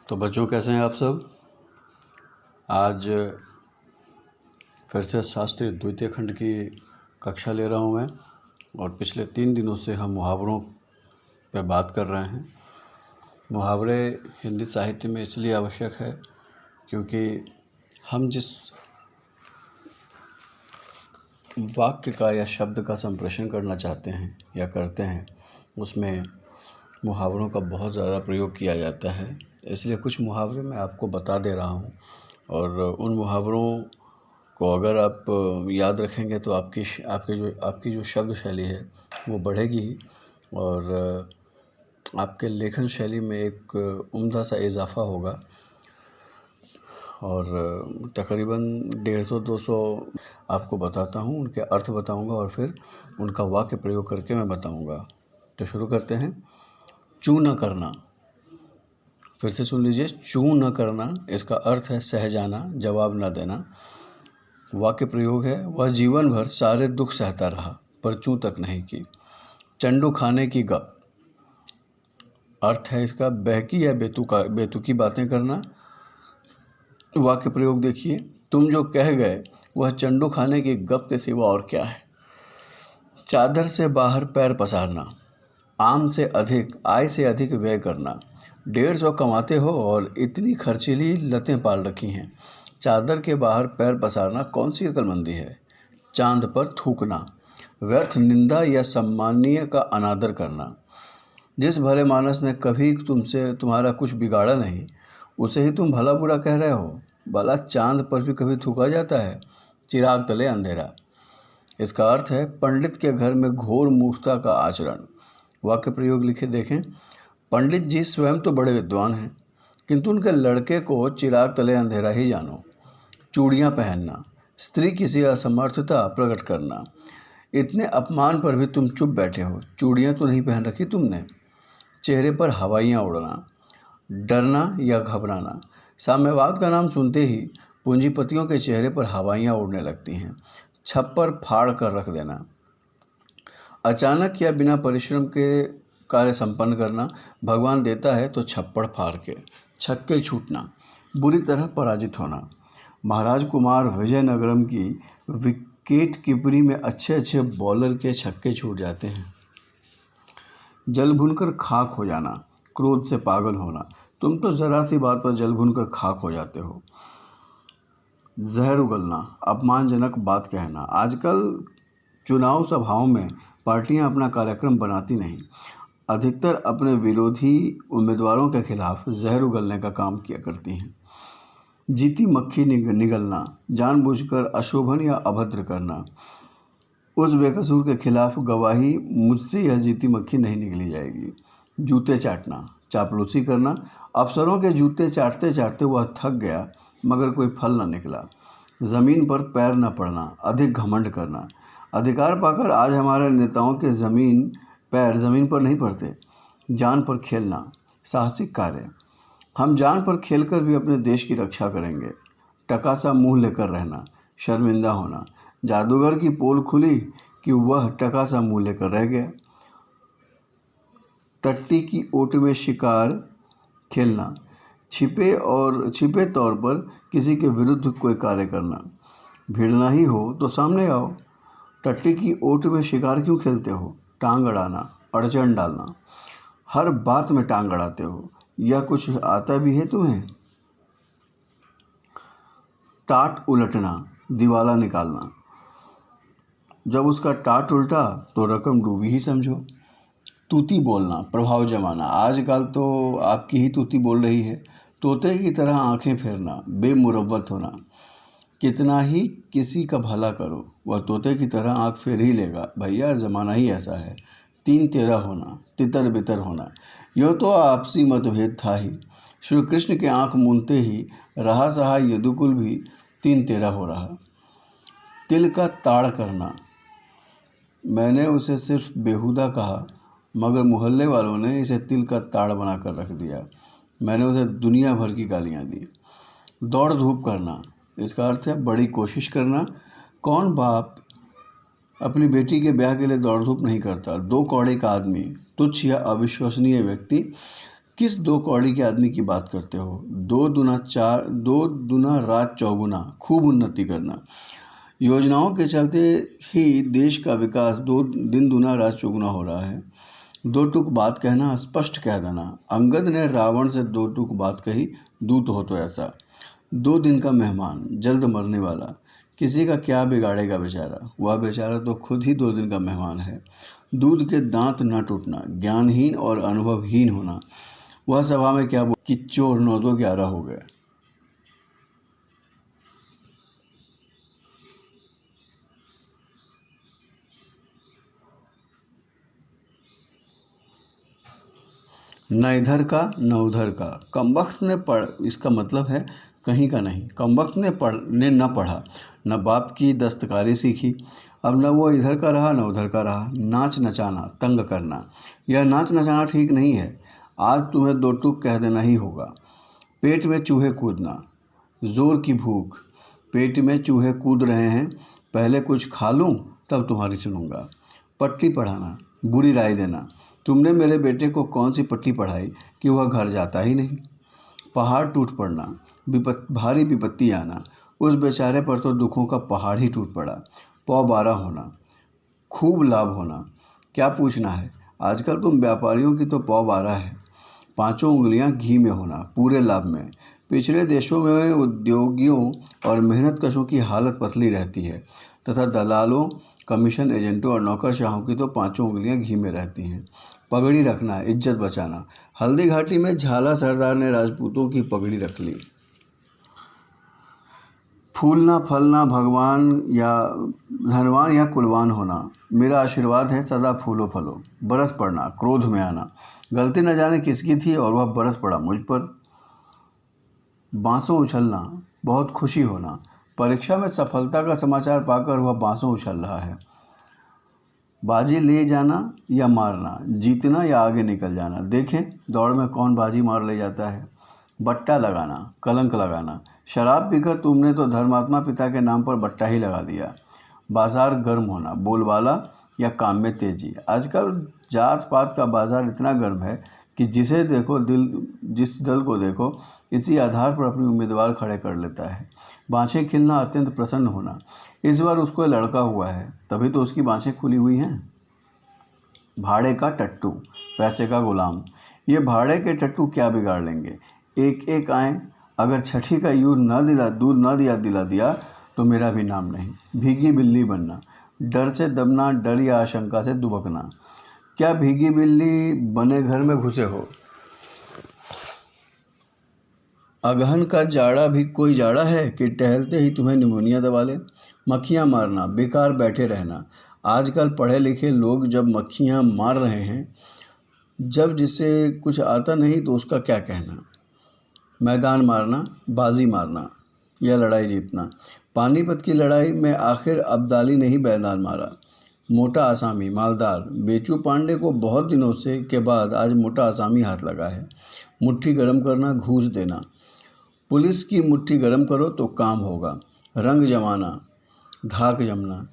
तो बच्चों, कैसे हैं आप सब। आज फिर से शास्त्रीय द्वितीय खंड की कक्षा ले रहा हूं मैं। और पिछले 3 दिनों से हम मुहावरों पे बात कर रहे हैं। मुहावरे हिंदी साहित्य में इसलिए आवश्यक है क्योंकि हम जिस वाक्य का या शब्द का संप्रेषण करना चाहते हैं या करते हैं, उसमें मुहावरों का बहुत ज़्यादा प्रयोग किया जाता है। इसलिए कुछ मुहावरे मैं आपको बता दे रहा हूँ, और उन मुहावरों को अगर आप याद रखेंगे तो आपकी जो शब्द शैली है वो बढ़ेगी ही, और आपके लेखन शैली में एक उम्दा सा इजाफा होगा। और तकरीबन 150-200 आपको बताता हूँ, उनके अर्थ बताऊँगा और फिर उनका वाक्य प्रयोग करके मैं बताऊँगा। तो शुरू करते हैं। चू न करना। फिर से सुन लीजिए। चू न करना, इसका अर्थ है सहजाना, जवाब न देना। वाक्य प्रयोग है, वह जीवन भर सारे दुख सहता रहा पर चू तक नहीं की। चंडू खाने की गप। अर्थ है इसका बहकी या बेतुकी बातें करना। वाक्य प्रयोग देखिए, तुम जो कह गए वह चंडू खाने की गप के सिवा और क्या है। चादर से बाहर पैर पसारना। आम से अधिक, आय से अधिक व्यय करना। 150 कमाते हो और इतनी खर्चीली लतें पाल रखी हैं। चादर के बाहर पैर पसारना कौन सी अक्लमंदी है। चांद पर थूकना। व्यर्थ निंदा या सम्माननीय का अनादर करना। जिस भले मानस ने कभी तुम्हारा कुछ बिगाड़ा नहीं, उसे ही तुम भला बुरा कह रहे हो। भला चांद पर भी कभी थूका जाता है। चिराग तले अंधेरा। इसका अर्थ है पंडित के घर में घोर मूर्खता का आचरण। वाक्य प्रयोग लिखे देखें। पंडित जी स्वयं तो बड़े विद्वान हैं, किंतु उनके लड़के को चिराग तले अंधेरा ही जानो। चूड़ियाँ पहनना। स्त्री किसी असमर्थता प्रकट करना। इतने अपमान पर भी तुम चुप बैठे हो, चूड़ियाँ तो नहीं पहन रखी तुमने। चेहरे पर हवाइयाँ उड़ना। डरना या घबराना। साम्यवाद का नाम सुनते ही पूंजीपतियों के चेहरे पर हवाइयाँ उड़ने लगती हैं। छप्पर फाड़ कर रख देना। अचानक या बिना परिश्रम के कार्य संपन्न करना। भगवान देता है तो छप्पड़ फाड़ के। छक्के छूटना। बुरी तरह पराजित होना। महाराज कुमार विजयनगरम की विकेट कीपरी में अच्छे बॉलर के छक्के छूट जाते हैं। जल भुनकर खाक हो जाना। क्रोध से पागल होना। तुम तो ज़रा सी बात पर जल भुनकर खाक हो जाते हो। जहर उगलना। अपमानजनक बात कहना। आजकल चुनाव सभाओं में पार्टियां अपना कार्यक्रम बनाती नहीं, अधिकतर अपने विरोधी उम्मीदवारों के खिलाफ जहर उगलने का काम किया करती हैं। जीती मक्खी निगलना। जानबूझकर अशोभन या अभद्र करना। उस बेकसूर के खिलाफ गवाही, मुझसे यह जीती मक्खी नहीं निकली जाएगी। जूते चाटना। चापलूसी करना। अफसरों के जूते चाटते चाटते वह थक गया मगर कोई फल न निकला। ज़मीन पर पैर न पड़ना। अधिक घमंड करना। अधिकार पाकर आज हमारे नेताओं के पैर ज़मीन पर नहीं पड़ते। जान पर खेलना। साहसिक कार्य। हम जान पर खेलकर भी अपने देश की रक्षा करेंगे। टका सा मुँह लेकर रहना। शर्मिंदा होना। जादूगर की पोल खुली कि वह टका सा मुँह लेकर रह गया। टट्टी की ओट में शिकार खेलना। छिपे तौर पर किसी के विरुद्ध कोई कार्य करना। भिड़ना ही हो तो सामने आओ। टट्टी की ओट में शिकार क्यों खेलते हो। टांग अड़ाना, अड़चन डालना। हर बात में टांग अड़ाते हो, यह कुछ आता भी है तुम्हें। टाट उलटना, दिवाला निकालना। जब उसका टाट उल्टा तो रकम डूबी ही समझो। तूती बोलना, प्रभाव जमाना। आजकल तो आपकी ही तूती बोल रही है। तोते की तरह आंखें फेरना, बेमुरव्वत होना। कितना ही किसी का भला करो, वह तोते की तरह आंख फेर ही लेगा। भैया, ज़माना ही ऐसा है। 3-13 होना, तितर बितर होना। यूँ तो आपसी मतभेद था ही। श्री कृष्ण के आंख मूंदते ही रहा सहा यदुकुल भी 3-13 हो रहा। तिल का ताड़ करना। मैंने उसे सिर्फ बेहुदा कहा, मगर मोहल्ले वालों ने इसे तिल का ताड़ बना कर रख दिया। मैंने उसे दुनिया भर की गालियाँ दी। दौड़ धूप करना। इसका अर्थ है बड़ी कोशिश करना। कौन बाप अपनी बेटी के ब्याह के लिए दौड़ धूप नहीं करता। 2 कौड़े का आदमी, तुच्छ या अविश्वसनीय व्यक्ति किस दो कौड़ी के आदमी की बात करते हो? 2 रात चौगुना, खूब उन्नति करना। योजनाओं के चलते ही देश का विकास 2 दिन 2 रात चौगुना हो रहा है। 2 टूक बात कहना, स्पष्ट कह देना। अंगद ने रावण से 2 टूक बात कही, दूत हो तो ऐसा। 2 दिन का मेहमान, जल्द मरने वाला, किसी का क्या बिगाड़ेगा बेचारा। वह बेचारा तो खुद ही 2 दिन का मेहमान है। दूध के दांत न टूटना, ज्ञानहीन और अनुभवहीन होना। वह सभा में क्या बोल कि चोर 9 2 11 हो गए। न इधर का न उधर का, कमबख्त ने पढ़, इसका मतलब है कहीं का नहीं। कमबख्त ने न पढ़ा, न बाप की दस्तकारी सीखी। अब न वो इधर का रहा न उधर का रहा। नाच नचाना, तंग करना, यह नाच नचाना ठीक नहीं है। आज तुम्हें 2 टूक कह देना ही होगा। पेट में चूहे कूदना, जोर की भूख। पेट में चूहे कूद रहे हैं, पहले कुछ खा लूं तब तुम्हारी सुनूंगा। पट्टी पढ़ाना, बुरी राय देना। तुमने मेरे बेटे को कौन सी पट्टी पढ़ाई कि वह घर जाता ही नहीं। पहाड़ टूट पड़ना, भारी विपत्ति आना। उस बेचारे पर तो दुखों का पहाड़ ही टूट पड़ा। 12 होना, खूब लाभ होना। क्या पूछना है, आजकल तुम व्यापारियों की तो 12 है। 5 उंगलियां घी में होना, पूरे लाभ में। पिछड़े देशों में उद्योगियों और मेहनतकशों की हालत पतली रहती है, तथा दलालों, कमीशन एजेंटों और नौकरशाहों की तो 5 उंगलियां घी में रहती हैं। पगड़ी रखना, इज्जत बचाना। हल्दी घाटी में झाला सरदार ने राजपूतों की पगड़ी रख ली। फूलना फलना, भगवान या धनवान या कुलवान होना। मेरा आशीर्वाद है सदा फूलो फलो। बरस पड़ना, क्रोध में आना। गलती न जाने किसकी थी और वह बरस पड़ा मुझ पर। बांसों उछलना, बहुत खुशी होना। परीक्षा में सफलता का समाचार पाकर वह बांसों उछल रहा है। बाजी ले जाना या मारना, जीतना या आगे निकल जाना। देखें दौड़ में कौन बाजी मार ले जाता है। बट्टा लगाना, कलंक लगाना। शराब पीकर तुमने तो धर्मात्मा पिता के नाम पर बट्टा ही लगा दिया। बाजार गर्म होना, बोलबाला या काम में तेजी। आजकल जात पात का बाजार इतना गर्म है कि जिस दल को देखो इसी आधार पर अपनी उम्मीदवार खड़े कर लेता है। बाँछें खिलना, अत्यंत प्रसन्न होना। इस बार उसको लड़का हुआ है, तभी तो उसकी बाँछें खुली हुई हैं। भाड़े का टट्टू, पैसे का गुलाम। ये भाड़े के टट्टू क्या बिगाड़ लेंगे, एक एक आए। अगर छठी का दूध न दिला तो मेरा भी नाम नहीं। भीगी बिल्ली बनना, डर से दबना, डर या आशंका से दुबकना। क्या भीगी बिल्ली बने घर में घुसे हो। अगहन का जाड़ा भी कोई जाड़ा है कि टहलते ही तुम्हें निमोनिया दबा ले। मक्खियाँ मारना, बेकार बैठे रहना। आजकल पढ़े लिखे लोग जब मक्खियाँ मार रहे हैं, जब जिसे कुछ आता नहीं तो उसका क्या कहना। मैदान मारना, बाजी मारना या लड़ाई जीतना। पानीपत की लड़ाई में आखिर अब्दाली ने ही मैदान मारा। मोटा आसामी, मालदार। बेचू पांडे को बहुत दिनों से के बाद आज मोटा आसामी हाथ लगा है। मुट्ठी गरम करना, घूस देना। पुलिस की मुट्ठी गरम करो तो काम होगा। रंग जमाना, धाक जमना।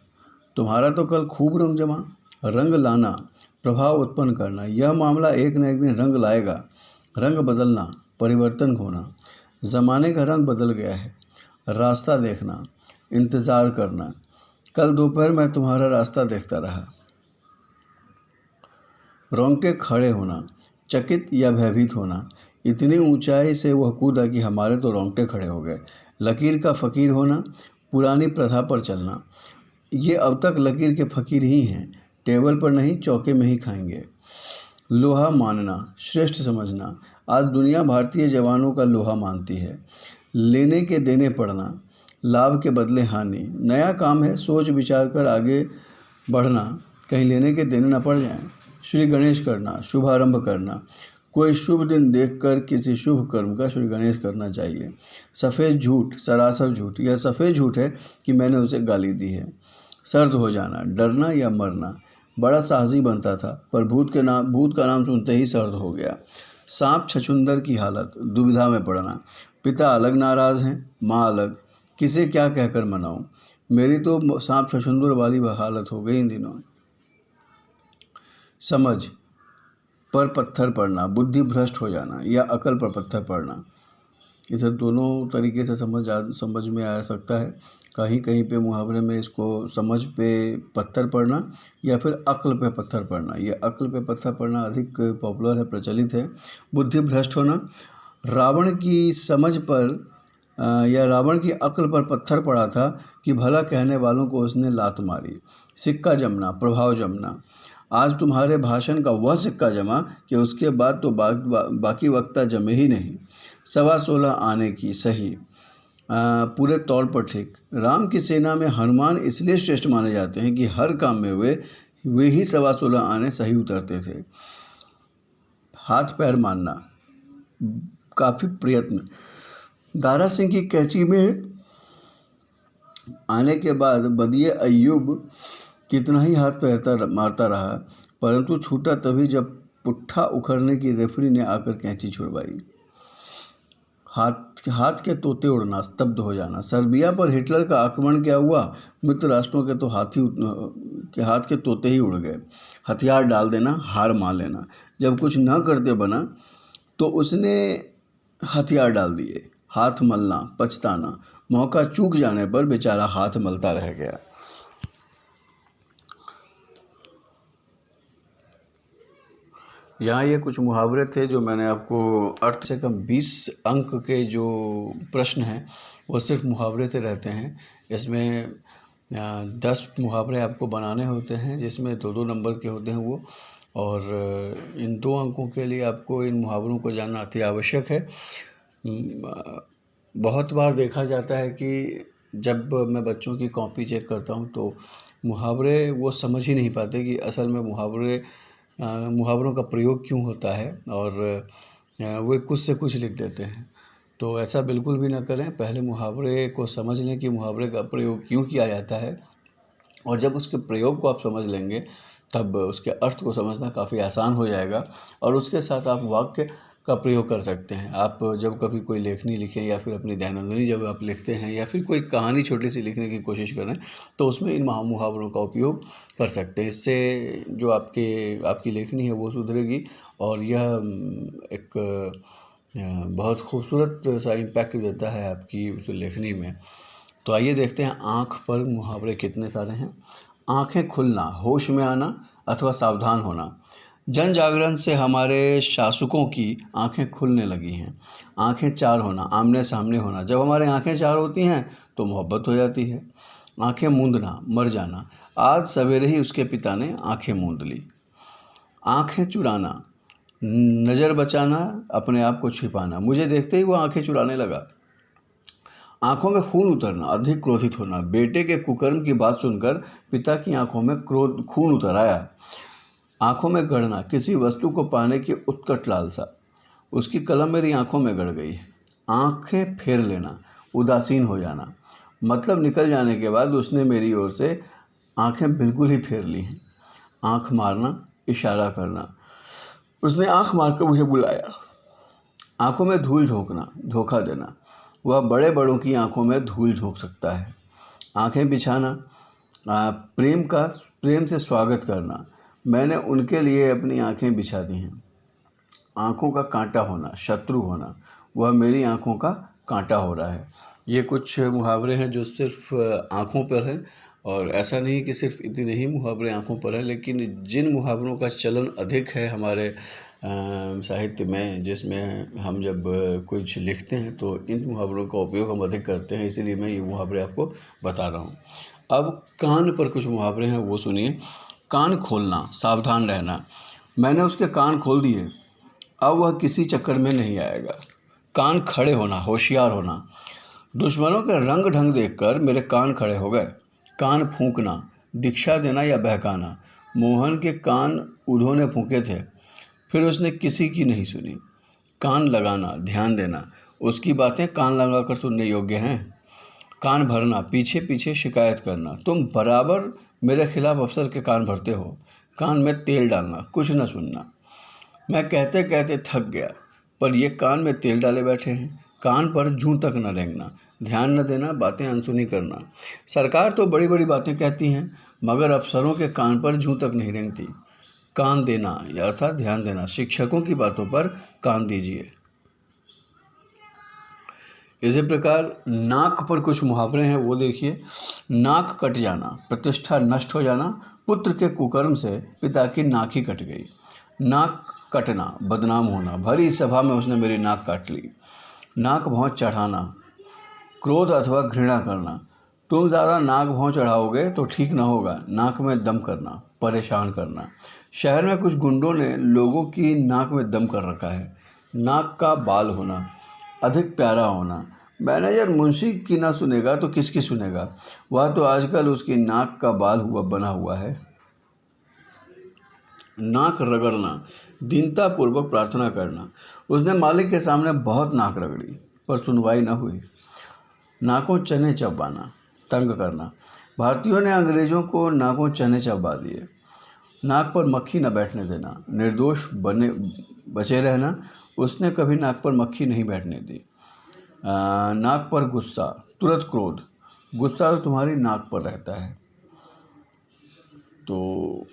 तुम्हारा तो कल खूब रंग जमा। रंग लाना, प्रभाव उत्पन्न करना। यह मामला एक न एक दिन रंग लाएगा। रंग बदलना, परिवर्तन होना। ज़माने का रंग बदल गया है। रास्ता देखना, इंतज़ार करना। कल दोपहर मैं तुम्हारा रास्ता देखता रहा। रोंगटे खड़े होना, चकित या भयभीत होना। इतनी ऊंचाई से वह कूदा कि हमारे तो रोंगटे खड़े हो गए। लकीर का फ़कीर होना, पुरानी प्रथा पर चलना। ये अब तक लकीर के फ़कीर ही हैं, टेबल पर नहीं चौके में ही खाएंगे। लोहा मानना, श्रेष्ठ समझना। आज दुनिया भारतीय जवानों का लोहा मानती है। लेने के देने पड़ना, लाभ के बदले हानि। नया काम है, सोच विचार कर आगे बढ़ना, कहीं लेने के देने न पड़ जाएं। श्री गणेश करना, शुभारंभ करना। कोई शुभ दिन देखकर किसी शुभ कर्म का श्री गणेश करना चाहिए। सफ़ेद झूठ, सरासर झूठ। यह सफ़ेद झूठ है कि मैंने उसे गाली दी है। सर्द हो जाना, डरना या मरना। बड़ा साहसी बनता था, पर भूत का नाम सुनते ही सर्द हो गया। सांप छछूंदर की हालत, दुविधा में पड़ना। पिता अलग नाराज़ हैं, माँ अलग, किसे क्या कहकर मनाऊं। मेरी तो सांप छछूंदर वाली हालत हो गई इन दिनों। समझ, पर पत्थर पड़ना, बुद्धि भ्रष्ट हो जाना या अकल पर पत्थर पड़ना। इसे दोनों तरीके से समझ में आ सकता है। कहीं कहीं पे मुहावरे में इसको समझ पे पत्थर पड़ना या फिर अक्ल पे पत्थर पड़ना, ये अक्ल पे पत्थर पड़ना अधिक पॉपुलर है, प्रचलित है। बुद्धि भ्रष्ट होना, रावण की समझ पर या रावण की अक्ल पर पत्थर पड़ा था कि भला कहने वालों को उसने लात मारी। सिक्का जमना, प्रभाव जमना, आज तुम्हारे भाषण का वह सिक्का जमा कि उसके बाद तो बाकी वक्ता जमे ही नहीं। 16.25 आने की सही, पूरे तौर पर ठीक। राम की सेना में हनुमान इसलिए श्रेष्ठ माने जाते हैं कि हर काम में वे ही 16.25 आने सही उतरते थे। हाथ पैर मानना, काफ़ी प्रयत्न, दारा सिंह की कैंची में आने के बाद बदिए अय्यूब कितना ही हाथ पैर मारता रहा, परंतु छूटा तभी जब पुट्ठा उखड़ने की रेफरी ने आकर कैंची छुड़वाई। हाथ के तोते उड़ना, स्तब्ध हो जाना, सर्बिया पर हिटलर का आक्रमण क्या हुआ, मित्र राष्ट्रों के तो हाथ के तोते ही उड़ गए। हथियार डाल देना, हार मान लेना, जब कुछ न करते बना तो उसने हथियार डाल दिए। हाथ मलना, पछताना, मौका चूक जाने पर बेचारा हाथ मलता रह गया। यहाँ ये कुछ मुहावरे थे जो मैंने आपको अर्थ से कम 20 अंक के जो प्रश्न हैं वो सिर्फ मुहावरे से रहते हैं। इसमें 10 मुहावरे आपको बनाने होते हैं जिसमें 2-2 नंबर के होते हैं वो, और इन 2 अंकों के लिए आपको इन मुहावरों को जानना अति आवश्यक है। बहुत बार देखा जाता है कि जब मैं बच्चों की कॉपी चेक करता हूँ तो मुहावरे वो समझ ही नहीं पाते कि असल में मुहावरों का प्रयोग क्यों होता है, और वे कुछ से कुछ लिख देते हैं। तो ऐसा बिल्कुल भी ना करें। पहले मुहावरे को समझ लें कि मुहावरे का प्रयोग क्यों किया जाता है, और जब उसके प्रयोग को आप समझ लेंगे तब उसके अर्थ को समझना काफ़ी आसान हो जाएगा, और उसके साथ आप वाक्य का प्रयोग कर सकते हैं। आप जब कभी कोई लेखनी लिखें या फिर अपनी दैनंदिनी जब आप लिखते हैं या फिर कोई कहानी छोटी सी लिखने की कोशिश करें तो उसमें इन मुहावरों का उपयोग कर सकते हैं। इससे जो आपकी लेखनी है वो सुधरेगी और यह एक बहुत खूबसूरत सा इम्पैक्ट देता है आपकी उस लेखनी में। तो आइए देखते हैं आँख पर मुहावरे कितने सारे हैं। आँखें खुलना, होश में आना अथवा सावधान होना। जन जागरण से हमारे शासकों की आंखें खुलने लगी हैं। आंखें चार होना, आमने सामने होना। जब हमारे आंखें चार होती हैं तो मोहब्बत हो जाती है। आंखें मूंदना, मर जाना। आज सवेरे ही उसके पिता ने आंखें मूंद ली। आंखें चुराना, नज़र बचाना, अपने आप को छिपाना। मुझे देखते ही वो आंखें चुराने लगा। आंखों में खून उतरना, अधिक क्रोधित होना। बेटे के कुकर्म की बात सुनकर पिता की आंखों में खून उतर आया। आंखों में गड़ना, किसी वस्तु को पाने की उत्कट लालसा। उसकी कलम मेरी आंखों में गड़ गई। आंखें फेर लेना, उदासीन हो जाना। मतलब निकल जाने के बाद उसने मेरी ओर से आंखें बिल्कुल ही फेर ली हैं। आंख मारना, इशारा करना। उसने आंख मारकर मुझे बुलाया। आंखों में धूल झोंकना, धोखा देना। वह बड़े बड़ों की आंखों में धूल झोंक सकता है। आंखें बिछाना, प्रेम से स्वागत करना। मैंने उनके लिए अपनी आंखें बिछा दी हैं। आंखों का कांटा होना, शत्रु होना। वह मेरी आंखों का कांटा हो रहा है। ये कुछ मुहावरे हैं जो सिर्फ आंखों पर हैं, और ऐसा नहीं कि सिर्फ इतने ही मुहावरे आंखों पर हैं, लेकिन जिन मुहावरों का चलन अधिक है हमारे साहित्य में, जिसमें हम जब कुछ लिखते हैं तो इन मुहावरों का उपयोग हम अधिक करते हैं, इसीलिए मैं ये मुहावरे आपको बता रहा हूँ। अब कान पर कुछ मुहावरे हैं, वो सुनिए। कान खोलना, सावधान रहना। मैंने उसके कान खोल दिए, अब वह किसी चक्कर में नहीं आएगा। कान खड़े होना, होशियार होना। दुश्मनों के रंग ढंग देखकर मेरे कान खड़े हो गए। कान फूंकना, दीक्षा देना या बहकाना। मोहन के कान उन्होंने फूंके थे, फिर उसने किसी की नहीं सुनी। कान लगाना, ध्यान देना। उसकी बातें कान लगाकर सुनने योग्य हैं। कान भरना, पीछे पीछे शिकायत करना। तुम बराबर मेरे खिलाफ अफसर के कान भरते हो। कान में तेल डालना, कुछ न सुनना। मैं कहते कहते थक गया, पर ये कान में तेल डाले बैठे हैं। कान पर जूं तक न रेंगना, ध्यान न देना, बातें अनसुनी करना। सरकार तो बड़ी बड़ी बातें कहती हैं, मगर अफसरों के कान पर जूं तक नहीं रेंगती। कान देना या अर्थात ध्यान देना, शिक्षकों की बातों पर कान दीजिए। इसी प्रकार नाक पर कुछ मुहावरे हैं, वो देखिए। नाक कट जाना, प्रतिष्ठा नष्ट हो जाना, पुत्र के कुकर्म से पिता की नाक ही कट गई। नाक कटना, बदनाम होना, भरी सभा में उसने मेरी नाक काट ली। नाक भौं चढ़ाना, क्रोध अथवा घृणा करना, तुम ज़्यादा नाक भौं चढ़ाओगे तो ठीक ना होगा। नाक में दम करना, परेशान करना। शहर में कुछ गुंडों ने लोगों की नाक में दम कर रखा है। नाक का बाल होना, अधिक प्यारा होना, मैनेजर मुंशी की ना सुनेगा तो किसकी सुनेगा, वह तो आजकल उसकी नाक का बाल बना हुआ है। नाक रगड़ना, दीनतापूर्वक प्रार्थना करना, उसने मालिक के सामने बहुत नाक रगड़ी पर सुनवाई न हुई। नाकों चने चबाना, तंग करना, भारतीयों ने अंग्रेज़ों को नाकों चने चबा दिए। नाक पर मक्खी न बैठने देना, निर्दोष बचे रहना, उसने कभी नाक पर मक्खी नहीं बैठने दी। नाक पर गुस्सा, तुरंत क्रोध, गुस्सा तो तुम्हारी नाक पर रहता है। तो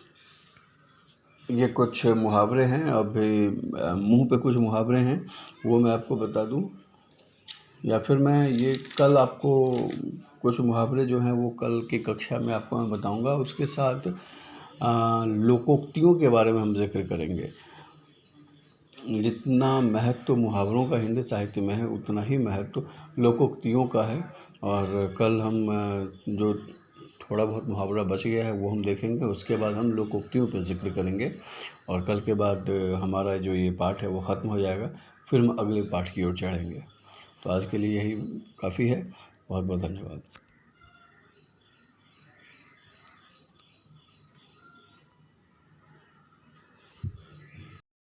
ये कुछ मुहावरे हैं। अभी मुंह पे कुछ मुहावरे हैं, वो मैं आपको बता दूं, या फिर मैं ये कल आपको कुछ मुहावरे जो हैं वो कल की कक्षा में आपको मैं बताऊंगा। उसके साथ लोकोक्तियों के बारे में हम जिक्र करेंगे। जितना महत्व मुहावरों का हिंदी साहित्य में है, उतना ही महत्व लोकोक्तियों का है। और कल हम जो थोड़ा बहुत मुहावरा बच गया है वो हम देखेंगे। उसके बाद हम लोकोक्तियों पर जिक्र करेंगे और कल के बाद हमारा जो ये पाठ है वो ख़त्म हो जाएगा। फिर हम अगले पाठ की ओर चढ़ेंगे। तो आज के लिए यही काफ़ी है। बहुत बहुत धन्यवाद।